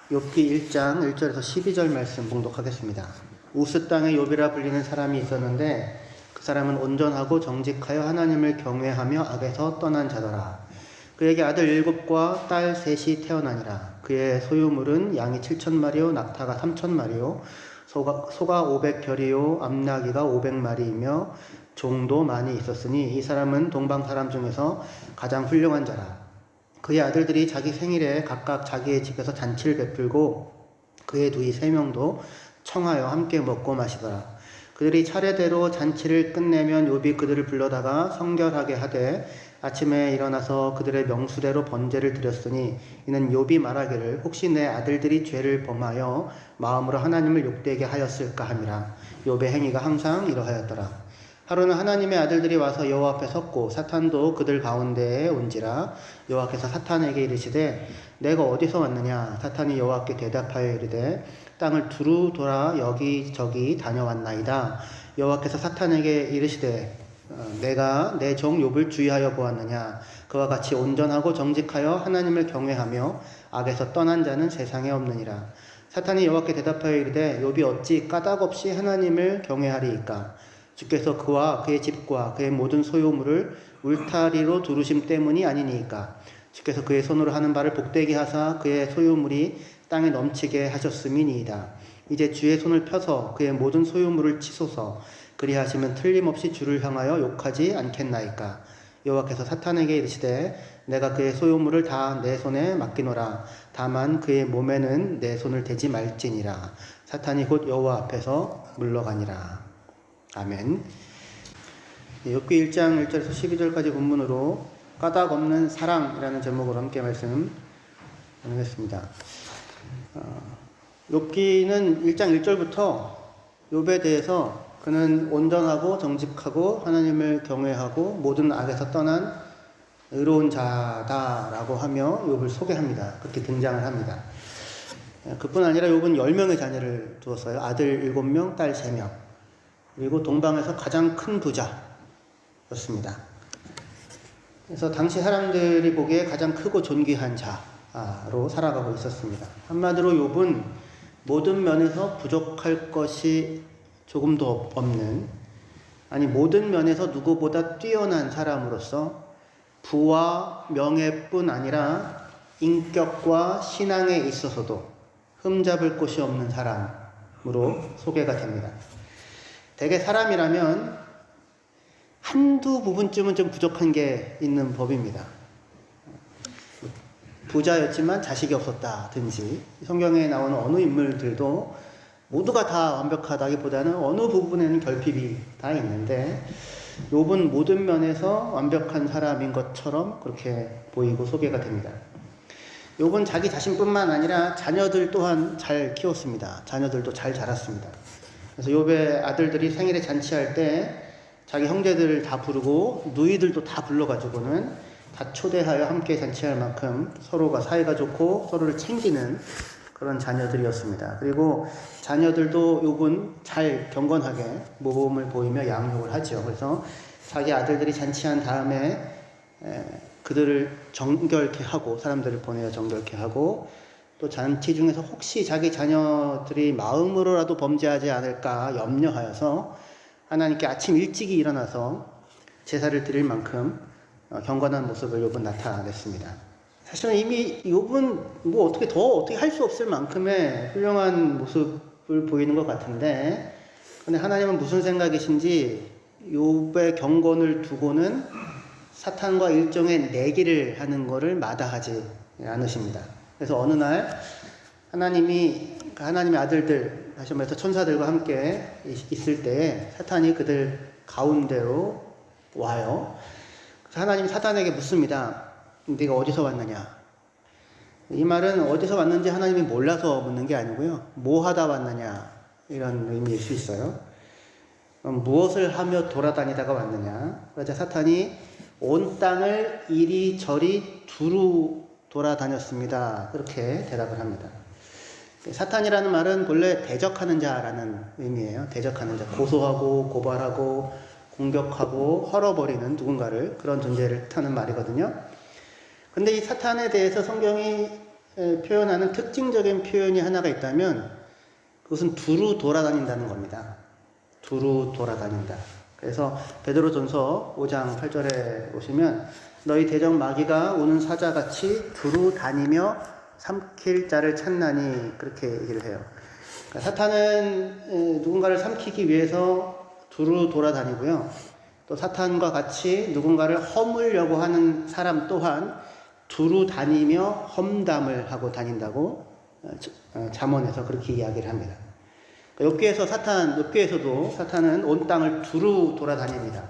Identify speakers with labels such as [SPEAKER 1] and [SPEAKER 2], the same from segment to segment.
[SPEAKER 1] 욥기 1장 1절에서 12절 말씀 봉독하겠습니다. 우스 땅에 욥이라 불리는 사람이 있었는데 그 사람은 온전하고 정직하여 하나님을 경외하며 악에서 떠난 자더라. 그에게 아들 7과 딸 3이 태어나니라. 그의 소유물은 양이 7,000마리요 낙타가 3,000마리요 소가 500결이요 암나귀가 500마리이며 종도 많이 있었으니 이 사람은 동방 사람 중에서 가장 훌륭한 자라. 그의 아들들이 자기 생일에 각각 자기의 집에서 잔치를 베풀고 그의 누이 3명도 청하여 함께 먹고 마시더라. 그들이 차례대로 잔치를 끝내면 욥이 그들을 불러다가 성결하게 하되 아침에 일어나서 그들의 명수대로 번제를 드렸으니 이는 욥이 말하기를 혹시 내 아들들이 죄를 범하여 마음으로 하나님을 욕되게 하였을까 함이라. 욥의 행위가 항상 이러하였더라. 하루는 하나님의 아들들이 와서 여호와 앞에 섰고 사탄도 그들 가운데에 온지라. 여호와께서 사탄에게 이르시되 내가 어디서 왔느냐. 사탄이 여호와께 대답하여 이르되 땅을 두루 돌아 여기저기 다녀왔나이다. 여호와께서 사탄에게 이르시되 내가 내 종 욥을 주의하여 보았느냐. 그와 같이 온전하고 정직하여 하나님을 경외하며 악에서 떠난 자는 세상에 없느니라. 사탄이 여호와께 대답하여 이르되 욥이 어찌 까닭없이 하나님을 경외하리이까. 주께서 그와 그의 집과 그의 모든 소유물을 울타리로 두르심 때문이 아니니까. 주께서 그의 손으로 하는 바를 복되게 하사 그의 소유물이 땅에 넘치게 하셨음이니이다. 이제 주의 손을 펴서 그의 모든 소유물을 치소서. 그리하시면 틀림없이 주를 향하여 욕하지 않겠나이까. 여호와께서 사탄에게 이르시되 내가 그의 소유물을 다 내 손에 맡기노라. 다만 그의 몸에는 내 손을 대지 말지니라. 사탄이 곧 여호와 앞에서 물러가니라. 아멘. 욥기 1장 1절에서 12절까지 본문으로 까닭 없는 사랑이라는 제목으로 함께 말씀 나누겠습니다. 욥기는 1장 1절부터 욥에 대해서 그는 온전하고 정직하고 하나님을 경외하고 모든 악에서 떠난 의로운 자다라고 하며 욥을 소개합니다. 그렇게 등장을 합니다. 그뿐 아니라 욥은 10명의 자녀를 두었어요. 아들 7명, 딸 3명. 그리고 동방에서 가장 큰 부자였습니다. 그래서 당시 사람들이 보기에 가장 크고 존귀한 자로 살아가고 있었습니다. 한마디로 욥은 모든 면에서 부족할 것이 조금도 없는, 아니 모든 면에서 누구보다 뛰어난 사람으로서 부와 명예뿐 아니라 인격과 신앙에 있어서도 흠잡을 곳이 없는 사람으로 소개가 됩니다. 대개 사람이라면 한두 부분쯤은 좀 부족한 게 있는 법입니다. 부자였지만 자식이 없었다든지, 성경에 나오는 어느 인물들도 모두가 다 완벽하다기보다는 어느 부분에는 결핍이 다 있는데 욥은 모든 면에서 완벽한 사람인 것처럼 그렇게 보이고 소개가 됩니다. 욥은 자기 자신뿐만 아니라 자녀들 또한 잘 키웠습니다. 자녀들도 잘 자랐습니다. 그래서 욥의 아들들이 생일에 잔치할 때 자기 형제들을 다 부르고 누이들도 다 불러가지고는 다 초대하여 함께 잔치할 만큼 서로가 사이가 좋고 서로를 챙기는 그런 자녀들이었습니다. 그리고 자녀들도 욥은 잘 경건하게 모범을 보이며 양육을 하죠. 그래서 자기 아들들이 잔치한 다음에 그들을 정결케 하고, 사람들을 보내어 정결케 하고, 또 잔치 중에서 혹시 자기 자녀들이 마음으로라도 범죄하지 않을까 염려하여서 하나님께 아침 일찍이 일어나서 제사를 드릴 만큼 경건한 모습을 욥은 나타냈습니다. 사실은 이미 욥은 뭐 어떻게 할 수 없을 만큼의 훌륭한 모습을 보이는 것 같은데, 근데 하나님은 무슨 생각이신지 욥의 경건을 두고는 사탄과 일종의 내기를 하는 것을 마다하지 않으십니다. 그래서 어느 날 하나님의 아들들, 다시 말해서 천사들과 함께 있을 때 사탄이 그들 가운데로 와요. 그래서 하나님이 사탄에게 묻습니다. 네가 어디서 왔느냐? 이 말은 어디서 왔는지 하나님이 몰라서 묻는 게 아니고요. 뭐 하다 왔느냐? 이런 의미일 수 있어요. 무엇을 하며 돌아다니다가 왔느냐? 그러자 사탄이 온 땅을 이리저리 두루 돌아다녔습니다. 그렇게 대답을 합니다. 사탄이라는 말은 본래 대적하는 자라는 의미예요. 대적하는 자, 고소하고 고발하고 공격하고 헐어버리는 누군가를, 그런 존재를 뜻하는 말이거든요. 근데 이 사탄에 대해서 성경이 표현하는 특징적인 표현이 하나가 있다면 그것은 두루 돌아다닌다는 겁니다. 두루 돌아다닌다. 그래서 베드로전서 5장 8절에 보시면 너희 대적 마귀가 오는 사자같이 두루 다니며 삼킬 자를 찾나니 그렇게 얘기를 해요. 그러니까 사탄은 누군가를 삼키기 위해서 두루 돌아다니고요. 또 사탄과 같이 누군가를 허물려고 하는 사람 또한 두루 다니며 험담을 하고 다닌다고 잠언에서 그렇게 이야기를 합니다. 욥기에서도 사탄은 온 땅을 두루 돌아다닙니다.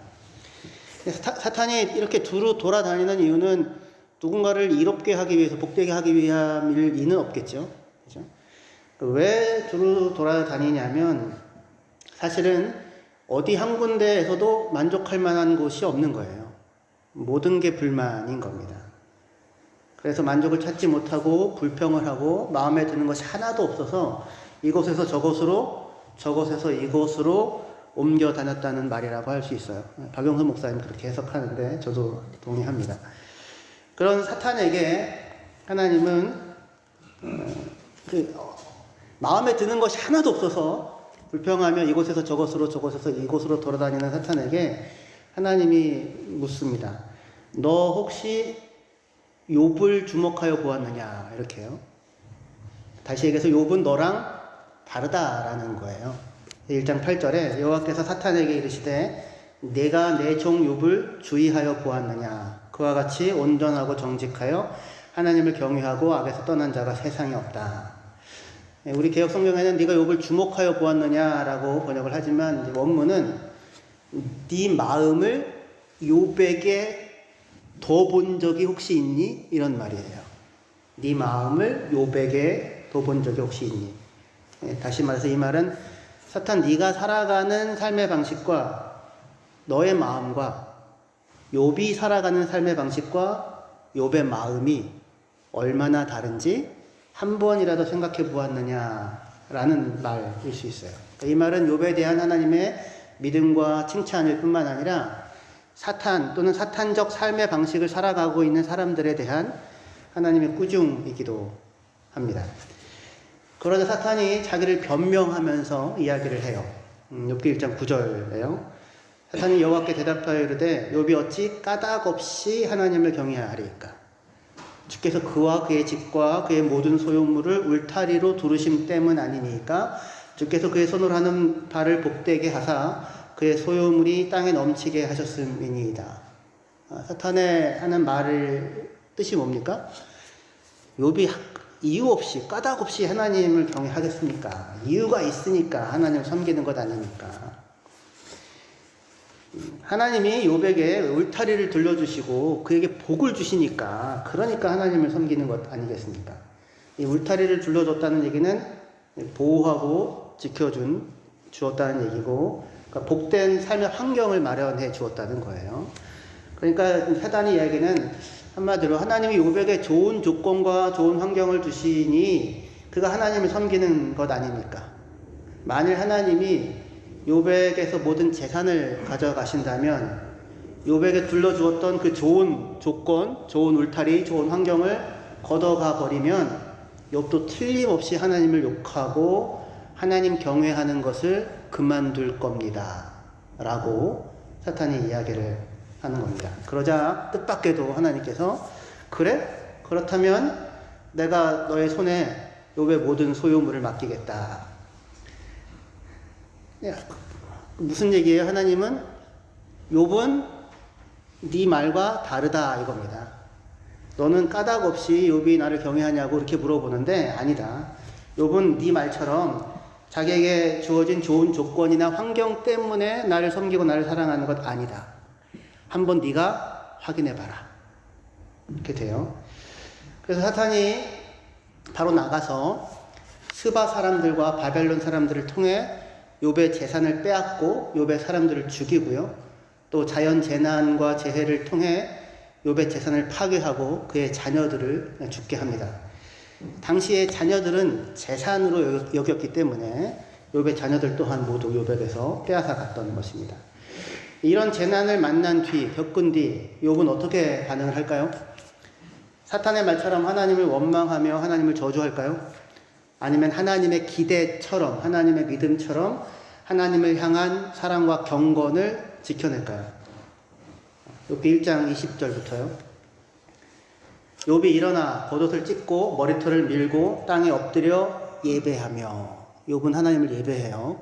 [SPEAKER 1] 사탄이 이렇게 두루 돌아다니는 이유는 누군가를 이롭게 하기 위해서, 복되게 하기 위함일 리는 없겠죠. 그죠? 왜 두루 돌아다니냐면 사실은 어디 한 군데에서도 만족할 만한 곳이 없는 거예요. 모든 게 불만인 겁니다. 그래서 만족을 찾지 못하고 불평을 하고 마음에 드는 것이 하나도 없어서 이곳에서 저곳으로 저곳에서 이곳으로 옮겨 다녔다는 말이라고 할 수 있어요. 박영선 목사님 그렇게 해석하는데 저도 동의합니다. 그런 사탄에게 하나님은 마음에 드는 것이 하나도 없어서 불평하며 이곳에서 저곳으로 저곳에서 이곳으로 돌아다니는 사탄에게 하나님이 묻습니다. 너 혹시 욥을 주목하여 보았느냐? 이렇게요. 다시 얘기해서 욥은 너랑 다르다라는 거예요. 1장 8절에 여호와께서 사탄에게 이르시되 내가 내 종 욥을 주의하여 보았느냐? 그와 같이 온전하고 정직하여 하나님을 경외하고 악에서 떠난 자가 세상에 없다. 우리 개역 성경에는 네가 욥을 주목하여 보았느냐라고 번역을 하지만 원문은 네 마음을 욥에게 더 본 적이 혹시 있니? 이런 말이에요. 네 마음을 욥에게 더 본 적이 혹시 있니? 다시 말해서 이 말은 사탄 네가 살아가는 삶의 방식과 너의 마음과 욥이 살아가는 삶의 방식과 욥의 마음이 얼마나 다른지 한 번이라도 생각해 보았느냐라는 말일 수 있어요. 이 말은 욥에 대한 하나님의 믿음과 칭찬일 뿐만 아니라 사탄 또는 사탄적 삶의 방식을 살아가고 있는 사람들에 대한 하나님의 꾸중이기도 합니다. 그러자 사탄이 자기를 변명하면서 이야기를 해요. 욥기 1장 9절에요. 사탄이 여호와께 대답하여 이르되 욥이 어찌 까닭없이 하나님을 경외하리이까? 주께서 그와 그의 집과 그의 모든 소유물을 울타리로 두르심 때문 아니니까 주께서 그의 손으로 하는 바를 복되게 하사 그의 소유물이 땅에 넘치게 하셨음이니이다. 사탄의 하는 말을 뜻이 뭡니까? 욥이 이유 없이 까닭 없이 하나님을 경외하겠습니까? 이유가 있으니까 하나님을 섬기는 것 아닙니까? 하나님이 욥에게 울타리를 들려주시고 그에게 복을 주시니까 그러니까 하나님을 섬기는 것 아니겠습니까? 이 울타리를 둘러줬다는 얘기는 보호하고 주었다는 얘기고 그러니까 복된 삶의 환경을 마련해 주었다는 거예요. 그러니까 사단의 이야기는 한마디로 하나님이 욥에게 좋은 조건과 좋은 환경을 주시니 그가 하나님을 섬기는 것 아닙니까? 만일 하나님이 욥에게서 모든 재산을 가져가신다면 욥에게 둘러주었던 그 좋은 조건, 좋은 울타리, 좋은 환경을 걷어가 버리면 욥도 틀림없이 하나님을 욕하고 하나님 경외하는 것을 그만둘 겁니다. 라고 사탄이 이야기를 하는 겁니다. 그러자 뜻밖에도 하나님께서 그래? 그렇다면 내가 너의 손에 욥의 모든 소유물을 맡기겠다. 무슨 얘기예요? 하나님은 욥은 네 말과 다르다 이겁니다. 너는 까닭 없이 욥이 나를 경외하냐고 이렇게 물어보는데 아니다. 욥은 네 말처럼 자기에게 주어진 좋은 조건이나 환경 때문에 나를 섬기고 나를 사랑하는 것 아니다. 한번 네가 확인해봐라. 이렇게 돼요. 그래서 사탄이 바로 나가서 스바 사람들과 바벨론 사람들을 통해 욥의 재산을 빼앗고 욥의 사람들을 죽이고요. 또 자연 재난과 재해를 통해 욥의 재산을 파괴하고 그의 자녀들을 죽게 합니다. 당시에 자녀들은 재산으로 여겼기 때문에 욥의 자녀들 또한 모두 욥에게서 빼앗아 갔던 것입니다. 이런 재난을 겪은 뒤 욥은 어떻게 반응을 할까요? 사탄의 말처럼 하나님을 원망하며 하나님을 저주할까요? 아니면 하나님의 기대처럼, 하나님의 믿음처럼 하나님을 향한 사랑과 경건을 지켜낼까요? 욥기 1장 20절부터요. 욥이 일어나 겉옷을 찢고 머리털을 밀고 땅에 엎드려 예배하며, 욥은 하나님을 예배해요.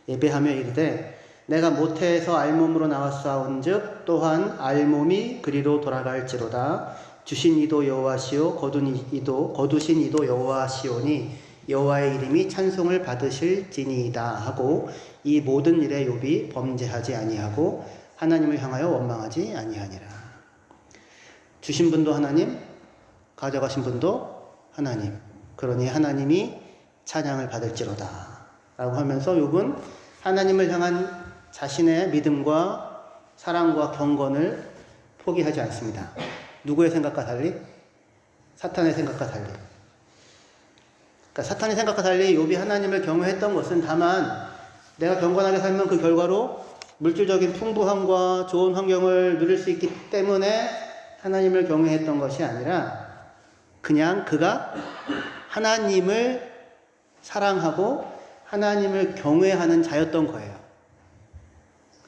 [SPEAKER 1] 예배하며 이르되 내가 모태에서 알몸으로 나왔사온즉 또한 알몸이 그리로 돌아갈지로다. 주신 이도 여호와시오 거두신 이도 여호와시오니 여호와의 이름이 찬송을 받으실지니이다 하고 이 모든 일에 욥이 범죄하지 아니하고 하나님을 향하여 원망하지 아니하니라. 주신 분도 하나님, 가져가신 분도 하나님. 그러니 하나님이 찬양을 받을지로다 라고 하면서 욥은 하나님을 향한 자신의 믿음과 사랑과 경건을 포기하지 않습니다. 누구의 생각과 달리? 사탄의 생각과 달리. 그러니까 사탄의 생각과 달리 욥이 하나님을 경외했던 것은 다만 내가 경건하게 살면 그 결과로 물질적인 풍부함과 좋은 환경을 누릴 수 있기 때문에 하나님을 경외했던 것이 아니라 그냥 그가 하나님을 사랑하고 하나님을 경외하는 자였던 거예요.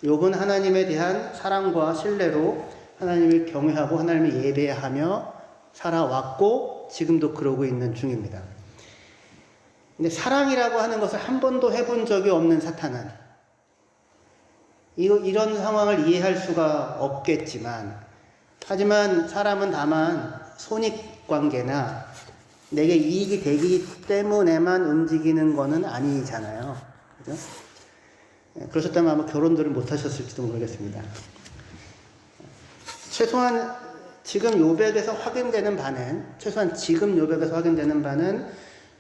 [SPEAKER 1] 욥은 하나님에 대한 사랑과 신뢰로 하나님을 경외하고 하나님을 예배하며 살아왔고 지금도 그러고 있는 중입니다. 근데 사랑이라고 하는 것을 한 번도 해본 적이 없는 사탄은 이런 상황을 이해할 수가 없겠지만, 하지만 사람은 다만 손익관계나 내게 이익이 되기 때문에만 움직이는 것은 아니잖아요. 그죠? 그러셨다면 아마 결혼들을 못 하셨을지도 모르겠습니다. 최소한 지금 욥에게서 확인되는 바는,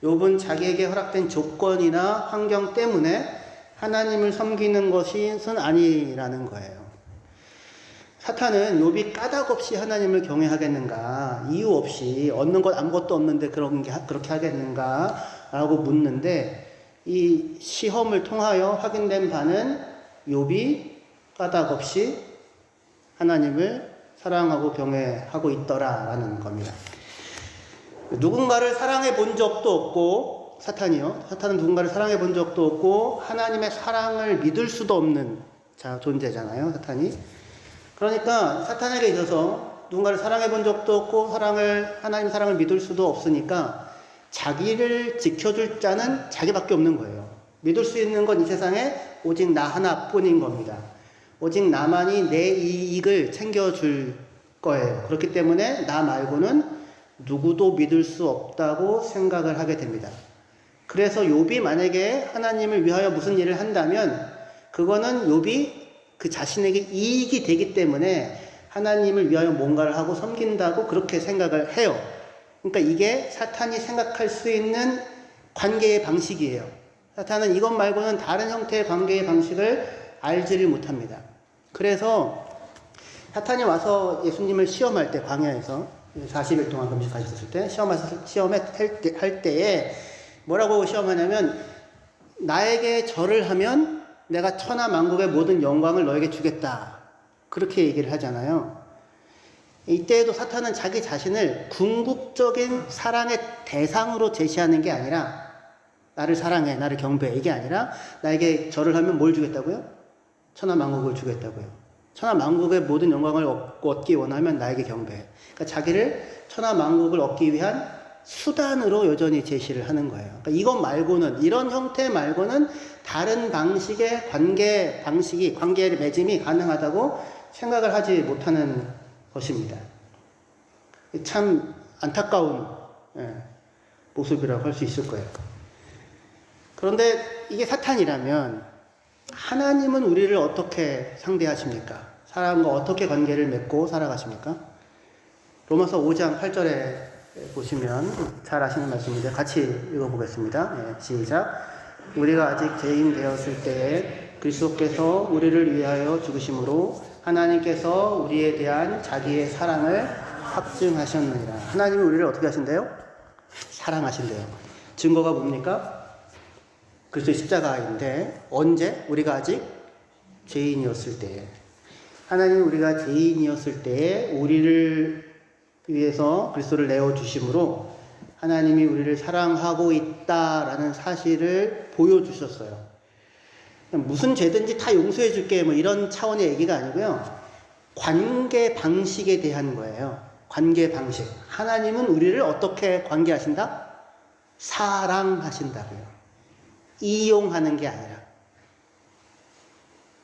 [SPEAKER 1] 욥은 자기에게 허락된 조건이나 환경 때문에 하나님을 섬기는 것은 아니라는 거예요. 사탄은 욥이 까닭없이 하나님을 경외하겠는가, 이유 없이 얻는 것 아무것도 없는데 그렇게 하겠는가 라고 묻는데, 이 시험을 통하여 확인된 바는 욥이 까닭없이 하나님을 사랑하고 경외하고 있더라라는 겁니다. 누군가를 사랑해 본 적도 없고, 사탄은 누군가를 사랑해 본 적도 없고 하나님의 사랑을 믿을 수도 없는 존재잖아요, 사탄이. 그러니까 사탄에게 있어서 누군가를 사랑해 본 적도 없고 하나님 사랑을 믿을 수도 없으니까 자기를 지켜줄 자는 자기밖에 없는 거예요. 믿을 수 있는 건 이 세상에 오직 나 하나뿐인 겁니다. 오직 나만이 내 이익을 챙겨줄 거예요. 그렇기 때문에 나 말고는 누구도 믿을 수 없다고 생각을 하게 됩니다. 그래서 욥이 만약에 하나님을 위하여 무슨 일을 한다면 그거는 욥이 그 자신에게 이익이 되기 때문에 하나님을 위하여 뭔가를 하고 섬긴다고 그렇게 생각을 해요. 그러니까 이게 사탄이 생각할 수 있는 관계의 방식이에요. 사탄은 이것 말고는 다른 형태의 관계의 방식을 알지를 못합니다. 그래서 사탄이 와서 예수님을 시험할 때, 광야에서 40일 동안 금식하셨을 때 시험할 때에 뭐라고 시험하냐면, 나에게 절을 하면 내가 천하 만국의 모든 영광을 너에게 주겠다, 그렇게 얘기를 하잖아요. 이때에도 사탄은 자기 자신을 궁극적인 사랑의 대상으로 제시하는 게 아니라, 나를 사랑해, 나를 경배해, 이게 아니라 나에게 절을 하면 뭘 주겠다고요? 천하 만국을 주겠다고요. 천하 만국의 모든 영광을 얻기 원하면 나에게 경배해. 그러니까 자기를 천하 만국을 얻기 위한 수단으로 여전히 제시를 하는 거예요. 그러니까 이것 말고는, 이런 형태 말고는 다른 방식의 관계의 맺음이 가능하다고 생각을 하지 못하는 것입니다. 참 안타까운 모습이라고 할 수 있을 거예요. 그런데 이게 사탄이라면 하나님은 우리를 어떻게 상대하십니까? 사람과 어떻게 관계를 맺고 살아가십니까? 로마서 5장 8절에 보시면 잘 아시는 말씀인데 같이 읽어보겠습니다. 시작. 우리가 아직 죄인 되었을 때에 그리스도께서 우리를 위하여 죽으심으로 하나님께서 우리에 대한 자기의 사랑을 확증하셨느니라. 하나님이 우리를 어떻게 하신대요? 사랑하신대요. 증거가 뭡니까? 그리스도의 십자가인데, 언제? 우리가 아직 죄인이었을 때에. 하나님은 우리가 죄인이었을 때에 우리를 위해서 그리스도를 내어주심으로 하나님이 우리를 사랑하고 있다라는 사실을 보여주셨어요. 무슨 죄든지 다 용서해 줄게 뭐 이런 차원의 얘기가 아니고요. 관계 방식에 대한 거예요. 관계 방식. 하나님은 우리를 어떻게 관계하신다? 사랑하신다고요. 이용하는 게 아니라.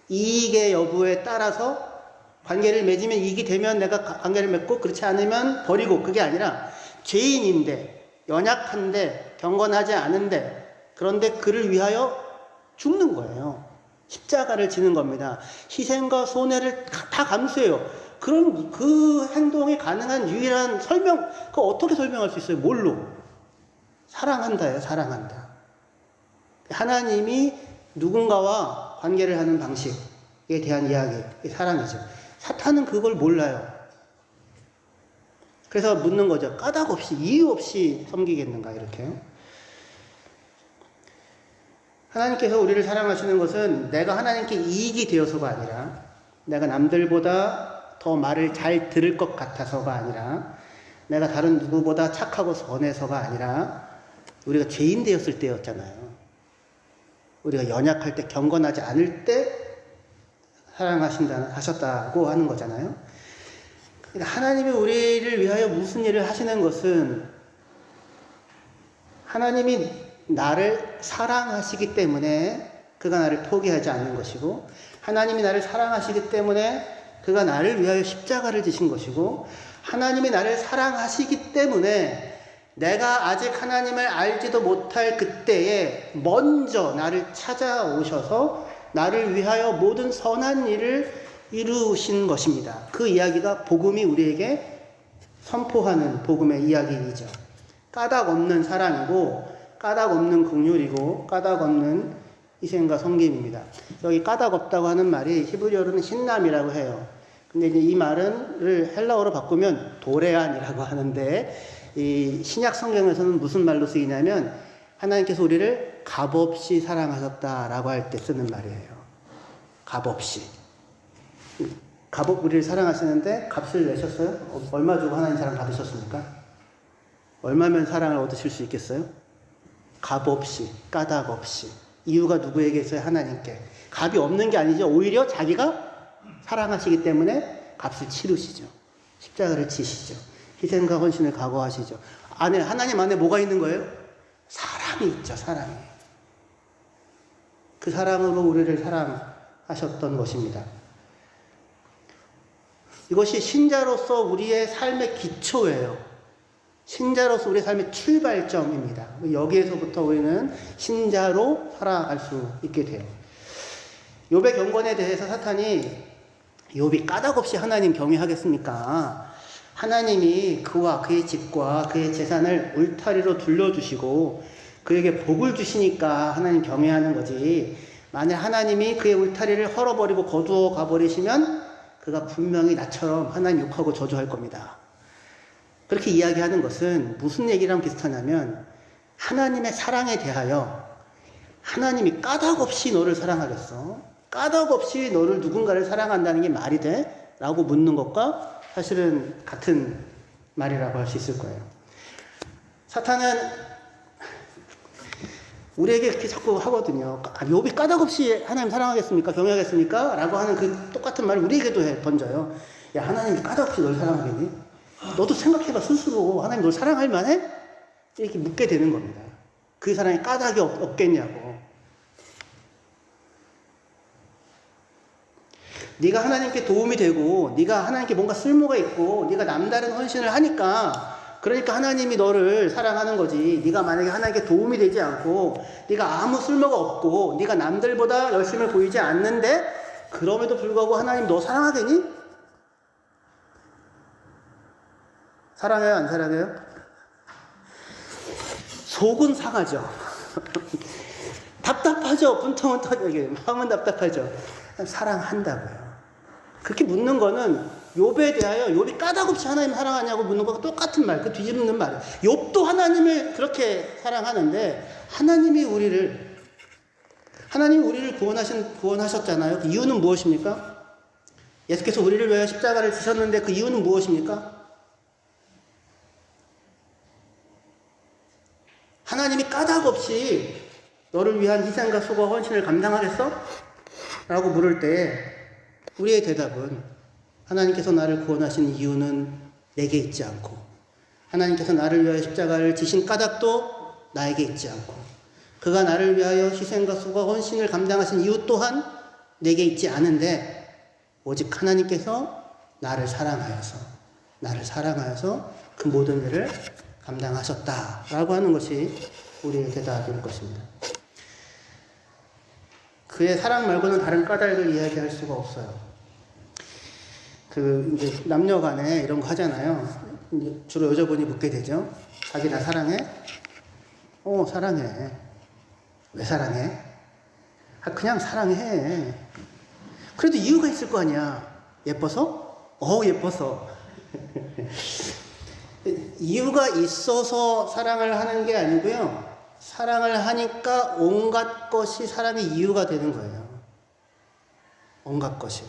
[SPEAKER 1] 이익의 여부에 따라서 관계를 맺으면 이익이 되면 내가 관계를 맺고 그렇지 않으면 버리고, 그게 아니라 죄인인데, 연약한데, 경건하지 않은데, 그런데 그를 위하여 죽는 거예요. 십자가를 지는 겁니다. 희생과 손해를 다 감수해요. 그럼 그 행동이 가능한 유일한 설명, 그거 어떻게 설명할 수 있어요? 뭘로? 사랑한다예요. 사랑한다. 하나님이 누군가와 관계를 하는 방식에 대한 이야기, 사랑이죠. 사탄은 그걸 몰라요. 그래서 묻는 거죠. 까닭 없이, 이유 없이 섬기겠는가, 이렇게요. 하나님께서 우리를 사랑하시는 것은 내가 하나님께 이익이 되어서가 아니라, 내가 남들보다 더 말을 잘 들을 것 같아서가 아니라, 내가 다른 누구보다 착하고 선해서가 아니라, 우리가 죄인 되었을 때였잖아요. 우리가 연약할 때, 경건하지 않을 때 하셨다고 하는 거잖아요. 그러니까 하나님이 우리를 위하여 무슨 일을 하시는 것은, 하나님이 나를 사랑하시기 때문에 그가 나를 포기하지 않는 것이고, 하나님이 나를 사랑하시기 때문에 그가 나를 위하여 십자가를 지신 것이고, 하나님이 나를 사랑하시기 때문에 내가 아직 하나님을 알지도 못할 그때에 먼저 나를 찾아오셔서 나를 위하여 모든 선한 일을 이루신 것입니다. 그 이야기가 복음이 우리에게 선포하는 복음의 이야기이죠. 까닭 없는 사랑이고, 까닭 없는 긍휼이고, 까닭 없는 희생과 섬김입니다. 여기 까닭 없다고 하는 말이 히브리어로는 신남이라고 해요. 근데 이제 이 말을 헬라어로 바꾸면 도레안이라고 하는데, 이 신약 성경에서는 무슨 말로 쓰이냐면, 하나님께서 우리를 값없이 사랑하셨다라고 할 때 쓰는 말이에요. 값없이. 우리를 사랑하시는데 값을 내셨어요? 얼마 주고 하나님 사랑 받으셨습니까? 얼마면 사랑을 얻으실 수 있겠어요? 값없이, 까닭 없이. 이유가 누구에게 있어요? 하나님께. 값이 없는 게 아니죠. 오히려 자기가 사랑하시기 때문에 값을 치르시죠. 십자가를 지시죠. 희생과 헌신을 각오하시죠. 하나님 안에 뭐가 있는 거예요? 사랑이 있죠. 사랑이. 그 사랑으로 우리를 사랑하셨던 것입니다. 이것이 신자로서 우리의 삶의 기초예요. 신자로서 우리의 삶의 출발점입니다. 여기에서부터 우리는 신자로 살아갈 수 있게 돼요. 욥의 경건에 대해서 사탄이, 욥이 까닭 없이 하나님 경외하겠습니까? 하나님이 그와 그의 집과 그의 재산을 울타리로 둘러주시고 그에게 복을 주시니까 하나님 경외하는 거지, 만약 하나님이 그의 울타리를 헐어버리고 거두어 가버리시면 그가 분명히 나처럼 하나님 욕하고 저주할 겁니다. 그렇게 이야기하는 것은 무슨 얘기랑 비슷하냐면, 하나님의 사랑에 대하여 하나님이 까닭 없이 너를 사랑하겠어? 까닭 없이 너를 누군가를 사랑한다는 게 말이 돼? 라고 묻는 것과 사실은 같은 말이라고 할 수 있을 거예요. 사탄은 우리에게 그렇게 자꾸 하거든요. 욥이 까닭 없이 하나님 사랑하겠습니까? 경외하겠습니까? 라고 하는 그 똑같은 말을 우리에게도 던져요. 야, 하나님이 까닭 없이 널 사랑하겠니? 너도 생각해봐. 스스로 하나님 널 사랑할 만해? 이렇게 묻게 되는 겁니다. 그 사랑에 까닭이 없겠냐고. 네가 하나님께 도움이 되고 네가 하나님께 뭔가 쓸모가 있고 네가 남다른 헌신을 하니까, 그러니까 하나님이 너를 사랑하는 거지. 네가 만약에 하나님께 도움이 되지 않고 네가 아무 쓸모가 없고 네가 남들보다 열심을 보이지 않는데 그럼에도 불구하고 하나님 너 사랑하겠니? 사랑해요? 안 사랑해요? 속은 상하죠. 답답하죠. 분통은 터지게. 마음은 답답하죠. 사랑한다고요. 그렇게 묻는 거는 욥에 대하여 욥이 까닭없이 하나님 사랑하냐고 묻는 거가 똑같은 말, 그 뒤집는 말이에요. 욥도 하나님을 그렇게 사랑하는데 하나님이 우리를 구원하셨잖아요. 그 이유는 무엇입니까? 예수께서 우리를 위하여 십자가를 지셨는데 그 이유는 무엇입니까? 하나님이 까닭 없이 너를 위한 희생과 수고와 헌신을 감당하겠어? 라고 물을 때 우리의 대답은 하나님께서 나를 구원하신 이유는 내게 있지 않고 하나님께서 나를 위하여 십자가를 지신 까닭도 나에게 있지 않고 그가 나를 위하여 희생과 수고와 헌신을 감당하신 이유 또한 내게 있지 않은데 오직 하나님께서 나를 사랑하여서 그 모든 일을 감당하셨다라고 하는 것이 우리의 대답일 것입니다. 그의 사랑 말고는 다른 까닭을 이야기할 수가 없어요. 이제 남녀 간에 이런 거 하잖아요. 이제 주로 여자분이 묻게 되죠. 자기 나 사랑해? 사랑해. 왜 사랑해? 그냥 사랑해. 그래도 이유가 있을 거 아니야. 예뻐서? 예뻐서. 이유가 있어서 사랑을 하는 게 아니고요. 사랑을 하니까 온갖 것이 사랑의 이유가 되는 거예요. 온갖 것이.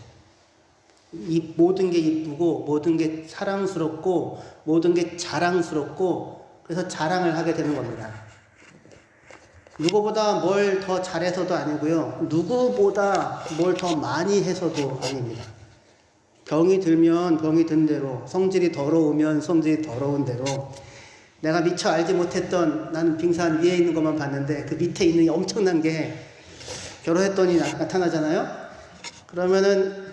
[SPEAKER 1] 이 모든 게 이쁘고, 모든 게 사랑스럽고, 모든 게 자랑스럽고, 그래서 자랑을 하게 되는 겁니다. 누구보다 뭘 더 잘해서도 아니고요. 누구보다 뭘 더 많이 해서도 아닙니다. 병이 들면 병이 든 대로, 성질이 더러우면 성질이 더러운 대로, 내가 미처 알지 못했던, 나는 빙산 위에 있는 것만 봤는데 그 밑에 있는 엄청난 게 결혼했더니 나타나잖아요. 그러면은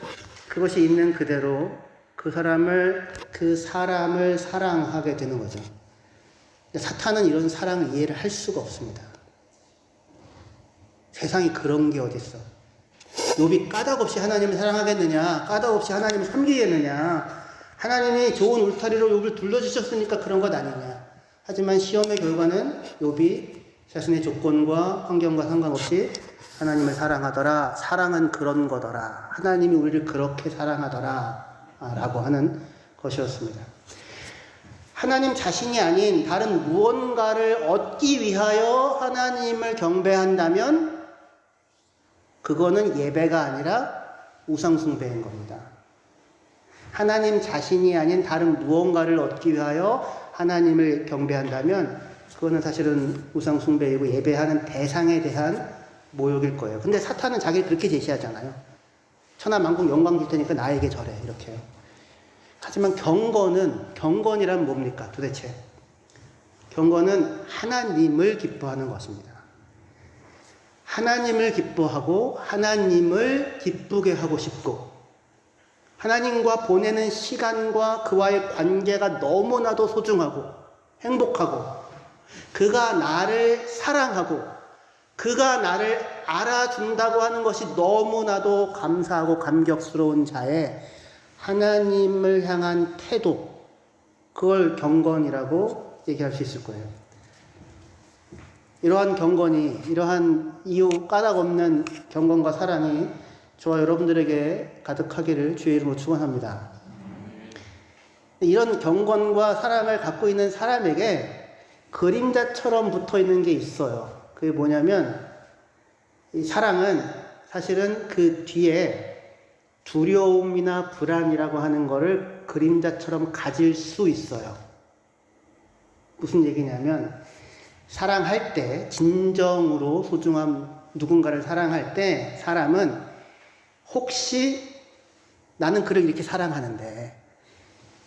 [SPEAKER 1] 그것이 있는 그대로 그 사람을 사랑하게 되는 거죠. 사탄은 이런 사랑을 이해를 할 수가 없습니다. 세상에 그런 게 어딨어. 욥이 까닭 없이 하나님을 사랑하겠느냐, 까닭 없이 하나님을 섬기겠느냐, 하나님이 좋은 울타리로 욥을 둘러주셨으니까 그런 것 아니냐. 하지만 시험의 결과는 욥이 자신의 조건과 환경과 상관없이 하나님을 사랑하더라. 사랑은 그런 거더라. 하나님이 우리를 그렇게 사랑하더라. 라고 하는 것이었습니다. 하나님 자신이 아닌 다른 무언가를 얻기 위하여 하나님을 경배한다면 그거는 예배가 아니라 우상숭배인 겁니다. 하나님 자신이 아닌 다른 무언가를 얻기 위하여 하나님을 경배한다면 그거는 사실은 우상숭배이고 예배하는 대상에 대한 모욕일 거예요. 근데 사탄은 자기를 그렇게 제시하잖아요. 천하만국 영광 줄 테니까 나에게 절해. 이렇게요. 하지만 경건이란 뭡니까? 도대체. 경건은 하나님을 기뻐하는 것입니다. 하나님을 기뻐하고 하나님을 기쁘게 하고 싶고 하나님과 보내는 시간과 그와의 관계가 너무나도 소중하고 행복하고 그가 나를 사랑하고 그가 나를 알아준다고 하는 것이 너무나도 감사하고 감격스러운 자의 하나님을 향한 태도, 그걸 경건이라고 얘기할 수 있을 거예요. 이러한 경건이, 이러한 이유 까닭 없는 경건과 사랑이 저와 여러분들에게 가득하기를 주의 이름으로 축원합니다. 이런 경건과 사랑을 갖고 있는 사람에게 그림자처럼 붙어 있는 게 있어요. 그게 뭐냐면 이 사랑은 사실은 그 뒤에 두려움이나 불안이라고 하는 거를 그림자처럼 가질 수 있어요. 무슨 얘기냐면 사랑할 때 진정으로 소중한 누군가를 사랑할 때 사람은 혹시 나는 그를 이렇게 사랑하는데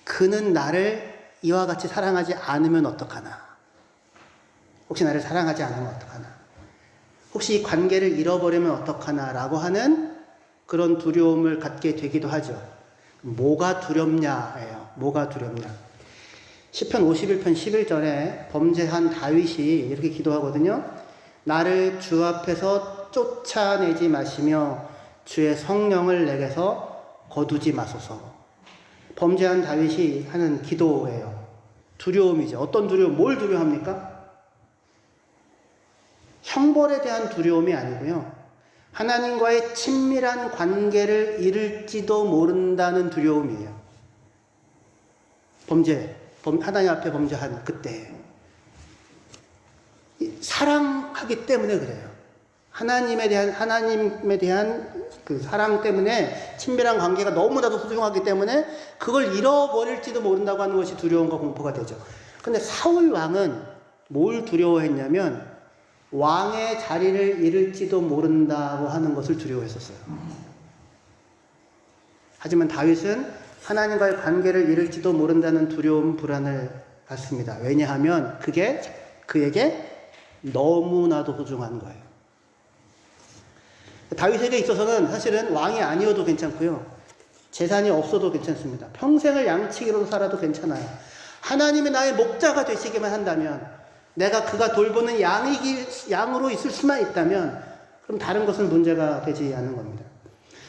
[SPEAKER 1] 그는 나를 이와 같이 사랑하지 않으면 어떡하나? 혹시 나를 사랑하지 않으면 어떡하나? 혹시 이 관계를 잃어버리면 어떡하나? 라고 하는 그런 두려움을 갖게 되기도 하죠. 뭐가 두렵냐예요. 뭐가 두렵냐. 시편 51편 11절에 범죄한 다윗이 이렇게 기도하거든요. 나를 주 앞에서 쫓아내지 마시며 주의 성령을 내게서 거두지 마소서. 범죄한 다윗이 하는 기도예요. 두려움이죠. 어떤 두려움, 뭘 두려워합니까? 형벌에 대한 두려움이 아니고요. 하나님과의 친밀한 관계를 잃을지도 모른다는 두려움이에요. 하나님 앞에 범죄한 그때. 사랑하기 때문에 그래요. 하나님에 대한 그 사랑 때문에 친밀한 관계가 너무나도 소중하기 때문에 그걸 잃어버릴지도 모른다고 하는 것이 두려움과 공포가 되죠. 근데 사울 왕은 뭘 두려워했냐면 왕의 자리를 잃을지도 모른다고 하는 것을 두려워했었어요. 하지만 다윗은 하나님과의 관계를 잃을지도 모른다는 두려움, 불안을 갖습니다. 왜냐하면 그게 그에게 너무나도 소중한 거예요. 다윗에게 있어서는 사실은 왕이 아니어도 괜찮고요. 재산이 없어도 괜찮습니다. 평생을 양치기로 살아도 괜찮아요. 하나님이 나의 목자가 되시기만 한다면, 내가 그가 돌보는 양으로 있을 수만 있다면, 그럼 다른 것은 문제가 되지 않는 겁니다.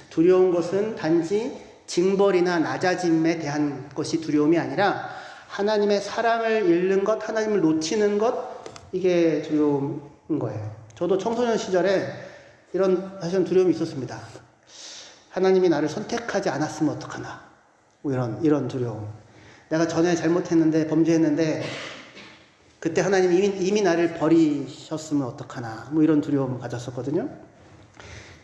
[SPEAKER 1] 두려운 것은 단지 징벌이나 낮아짐에 대한 것이 두려움이 아니라 하나님의 사랑을 잃는 것, 하나님을 놓치는 것, 이게 두려운 거예요. 저도 청소년 시절에 사실은 두려움이 있었습니다. 하나님이 나를 선택하지 않았으면 어떡하나. 뭐 이런 두려움. 내가 전에 잘못했는데, 범죄했는데, 그때 하나님이 이미 나를 버리셨으면 어떡하나. 뭐 이런 두려움 가졌었거든요.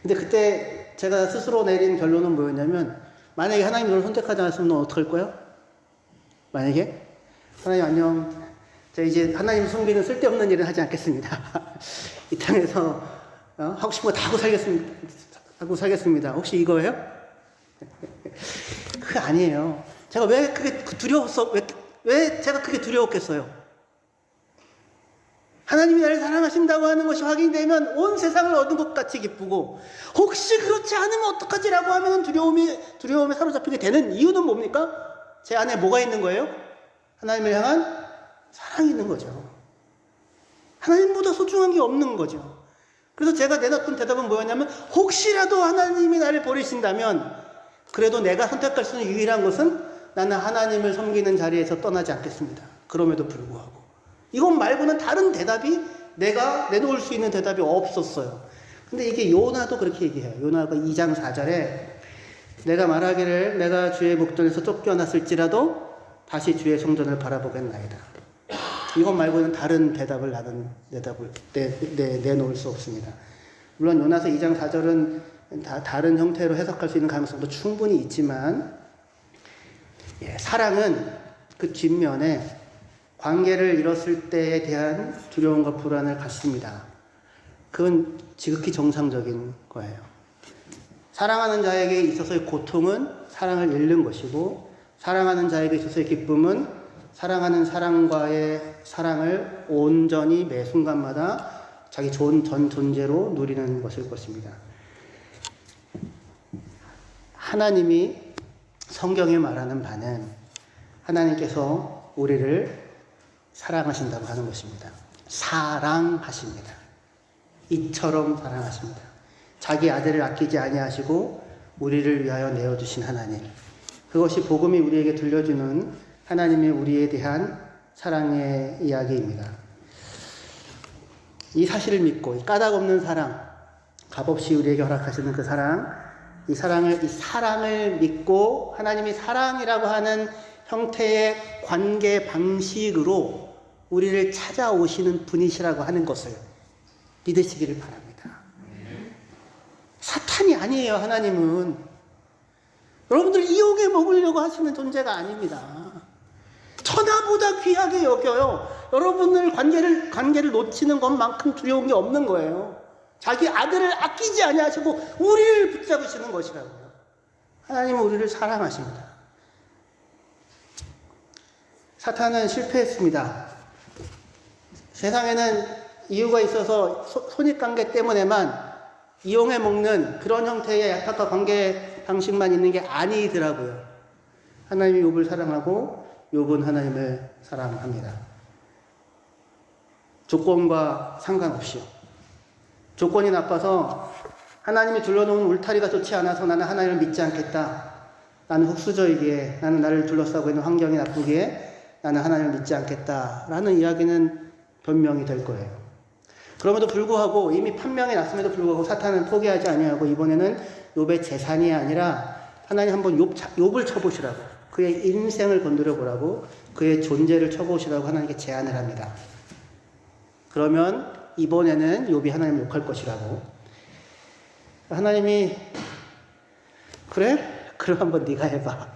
[SPEAKER 1] 근데 그때 제가 스스로 내린 결론은 뭐였냐면, 만약에 하나님이 너를 선택하지 않았으면 너 어떡할 거야? 만약에? 하나님 안녕. 저 이제 하나님 섬기는 쓸데없는 일은 하지 않겠습니다. 이 땅에서 하고 싶은 거 다 하고 살겠습니다. 혹시 이거예요? 그게 아니에요. 제가 왜 그게 두려웠어? 왜 제가 그게 두려웠겠어요? 하나님이 나를 사랑하신다고 하는 것이 확인되면 온 세상을 얻은 것 같이 기쁘고, 혹시 그렇지 않으면 어떡하지라고 하면 두려움에 사로잡히게 되는 이유는 뭡니까? 제 안에 뭐가 있는 거예요? 하나님을 향한 사랑이 있는 거죠. 하나님보다 소중한 게 없는 거죠. 그래서 제가 내놨던 대답은 뭐였냐면, 혹시라도 하나님이 나를 버리신다면 그래도 내가 선택할 수 있는 유일한 것은 나는 하나님을 섬기는 자리에서 떠나지 않겠습니다. 그럼에도 불구하고 이것 말고는 다른 대답이, 내가 내놓을 수 있는 대답이 없었어요. 근데 이게 요나도 그렇게 얘기해요. 요나가 2장 4절에 내가 말하기를 내가 주의 목전에서 쫓겨났을지라도 다시 주의 성전을 바라보겠나이다. 이것 말고는 다른 대답을 내놓을 수 없습니다. 물론 요나서 2장 4절은 다른 형태로 해석할 수 있는 가능성도 충분히 있지만, 사랑은 그 뒷면에 관계를 잃었을 때에 대한 두려움과 불안을 갖습니다. 그건 지극히 정상적인 거예요. 사랑하는 자에게 있어서의 고통은 사랑을 잃는 것이고, 사랑하는 자에게 있어서의 기쁨은 사랑하는 사람과의 사랑을 온전히 매 순간마다 자기 전 존재로 누리는 것일 것입니다. 하나님이 성경에 말하는 바는 하나님께서 우리를 사랑하신다고 하는 것입니다. 사랑하십니다. 이처럼 사랑하십니다. 자기 아들을 아끼지 아니하시고 우리를 위하여 내어주신 하나님. 그것이 복음이 우리에게 들려주는 하나님의 우리에 대한 사랑의 이야기입니다. 이 사실을 믿고, 이 까닭 없는 사랑, 값없이 우리에게 허락하시는 그 사랑, 이 사랑을 믿고 하나님이 사랑이라고 하는 형태의 관계 방식으로 우리를 찾아오시는 분이시라고 하는 것을 믿으시기를 바랍니다. 사탄이 아니에요, 하나님은. 여러분들 이용해 먹으려고 하시는 존재가 아닙니다. 천하보다 귀하게 여겨요. 여러분들 관계를 놓치는 것만큼 두려운 게 없는 거예요. 자기 아들을 아끼지 아니하시고 우리를 붙잡으시는 것이라고요. 하나님은 우리를 사랑하십니다. 사탄은 실패했습니다. 세상에는 이유가 있어서 손익관계 때문에만 이용해 먹는 그런 형태의 약학과 관계 방식만 있는 게 아니더라고요. 하나님이 욥을 사랑하고 욥은 하나님을 사랑합니다. 조건과 상관없이요. 조건이 나빠서 하나님이 둘러놓은 울타리가 좋지 않아서 나는 하나님을 믿지 않겠다. 나는 흙수저이기에, 나는 나를 둘러싸고 있는 환경이 나쁘기에 나는 하나님을 믿지 않겠다라는 이야기는 변명이 될 거예요. 그럼에도 불구하고 이미 판명이 났음에도 불구하고 사탄은 포기하지 아니하고 이번에는 욥의 재산이 아니라 하나님 한번 욥을 쳐보시라고, 그의 인생을 건드려 보라고, 그의 존재를 쳐보시라고 하나님께 제안을 합니다. 그러면 이번에는 욥이 하나님을 욕할 것이라고. 하나님이 그래? 그럼 한번 네가 해봐.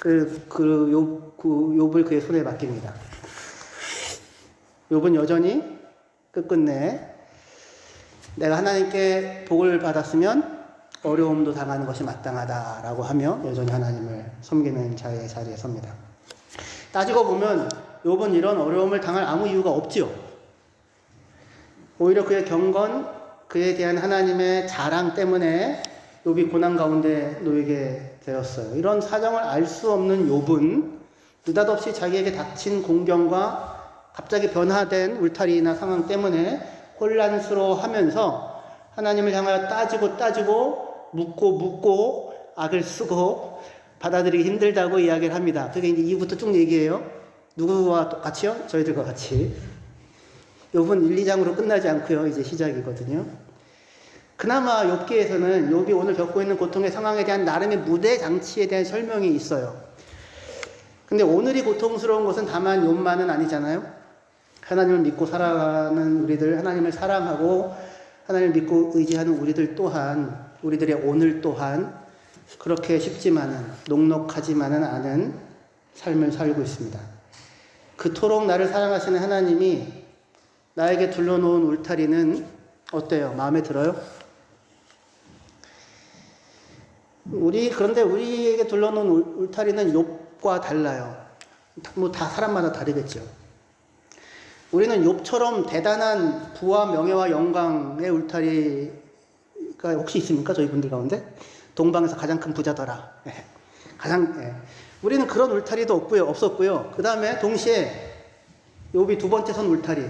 [SPEAKER 1] 욥을 그의 손에 맡깁니다. 욥은 여전히 끝끝내 내가 하나님께 복을 받았으면 어려움도 당하는 것이 마땅하다라고 하며 여전히 하나님을 섬기는 자의 자리에 섭니다. 따지고 보면 욥은 이런 어려움을 당할 아무 이유가 없지요. 오히려 그의 경건, 그에 대한 하나님의 자랑 때문에 욥이 고난 가운데 놓이게 되었어요. 이런 사정을 알 수 없는 욥은 느닷없이 자기에게 닥친 공경과 갑자기 변화된 울타리나 상황 때문에 혼란스러워하면서 하나님을 향하여 따지고 묻고 악을 쓰고 받아들이기 힘들다고 이야기를 합니다. 그게 이제 2부터 쭉 얘기해요. 누구와 똑같이요? 저희들과 같이. 욥은 1, 2장으로 끝나지 않고요. 이제 시작이거든요. 그나마 욥기에서는 욥이 오늘 겪고 있는 고통의 상황에 대한 나름의 무대 장치에 대한 설명이 있어요. 근데 오늘이 고통스러운 것은 다만 욥만은 아니잖아요. 하나님을 믿고 살아가는 우리들, 하나님을 사랑하고 하나님을 믿고 의지하는 우리들 또한, 우리들의 오늘 또한 그렇게 쉽지만은, 녹록하지만은 않은 삶을 살고 있습니다. 그토록 나를 사랑하시는 하나님이 나에게 둘러놓은 울타리는 어때요? 마음에 들어요? 그런데 우리에게 둘러놓은 울타리는 욥과 달라요. 뭐 다 사람마다 다르겠죠. 우리는 욥처럼 대단한 부와 명예와 영광의 울타리가 혹시 있습니까? 저희 분들 가운데? 동방에서 가장 큰 부자더라. 우리는 그런 울타리도 없었고요. 그 다음에 동시에 욥이 두 번째 선 울타리.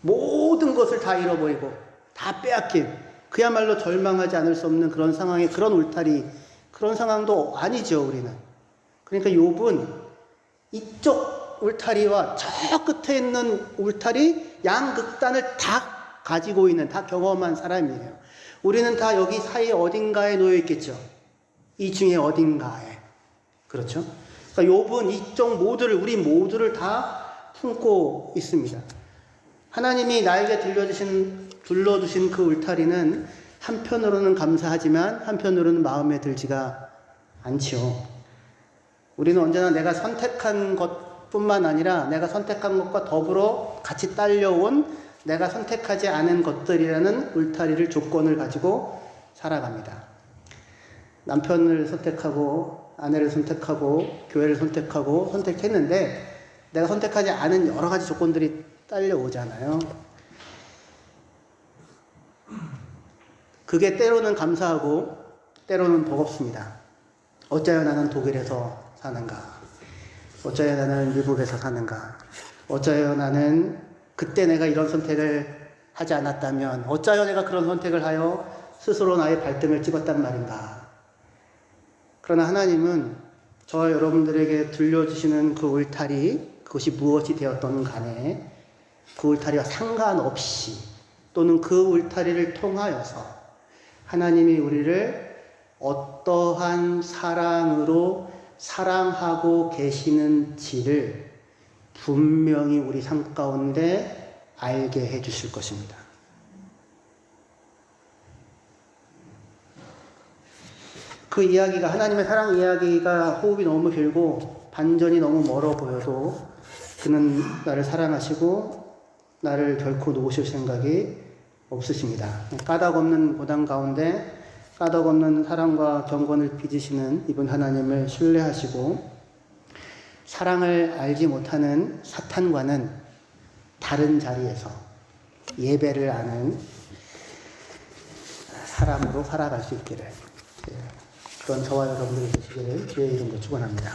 [SPEAKER 1] 모든 것을 다 잃어버리고 다 빼앗긴 그야말로 절망하지 않을 수 없는 그런 상황의 그런 울타리, 그런 상황도 아니죠, 우리는. 그러니까 욥은 이쪽 울타리와 저 끝에 있는 울타리 양극단을 다 가지고 있는, 다 경험한 사람이에요. 우리는 다 여기 사이 어딘가에 놓여 있겠죠. 이 중에 어딘가에. 그렇죠? 그러니까 욥은 이쪽 우리 모두를 다 품고 있습니다. 하나님이 나에게 둘러주신 그 울타리는 한편으로는 감사하지만 한편으로는 마음에 들지가 않지요. 우리는 언제나 내가 선택한 것뿐만 아니라 내가 선택한 것과 더불어 같이 딸려온 내가 선택하지 않은 것들이라는 울타리를 조건을 가지고 살아갑니다. 남편을 선택하고 아내를 선택하고 교회를 선택하고 선택했는데 내가 선택하지 않은 여러 가지 조건들이 딸려오잖아요. 그게 때로는 감사하고 때로는 버겁습니다. 어쩌여 나는 독일에서 사는가? 어쩌여 나는 미국에서 사는가? 어쩌여 나는 그때 내가 이런 선택을 하지 않았다면 어쩌여 내가 그런 선택을 하여 스스로 나의 발등을 찍었단 말인가? 그러나 하나님은 저와 여러분들에게 들려주시는 그 울타리, 그것이 무엇이 되었던 간에 그 울타리와 상관없이 또는 그 울타리를 통하여서 하나님이 우리를 어떠한 사랑으로 사랑하고 계시는지를 분명히 우리 삶 가운데 알게 해 주실 것입니다. 그 이야기가, 하나님의 사랑 이야기가 호흡이 너무 길고 반전이 너무 멀어 보여도 그는 나를 사랑하시고 나를 결코 놓으실 생각이 없으십니다. 까닭없는 고난 가운데 까닭없는 사랑과 경건을 빚으시는 이분 하나님을 신뢰하시고 사랑을 알지 못하는 사탄과는 다른 자리에서 예배를 아는 사람으로 살아갈 수 있기를, 그런 저와 여러분들이 되시기를 주의 이름으로 축원합니다.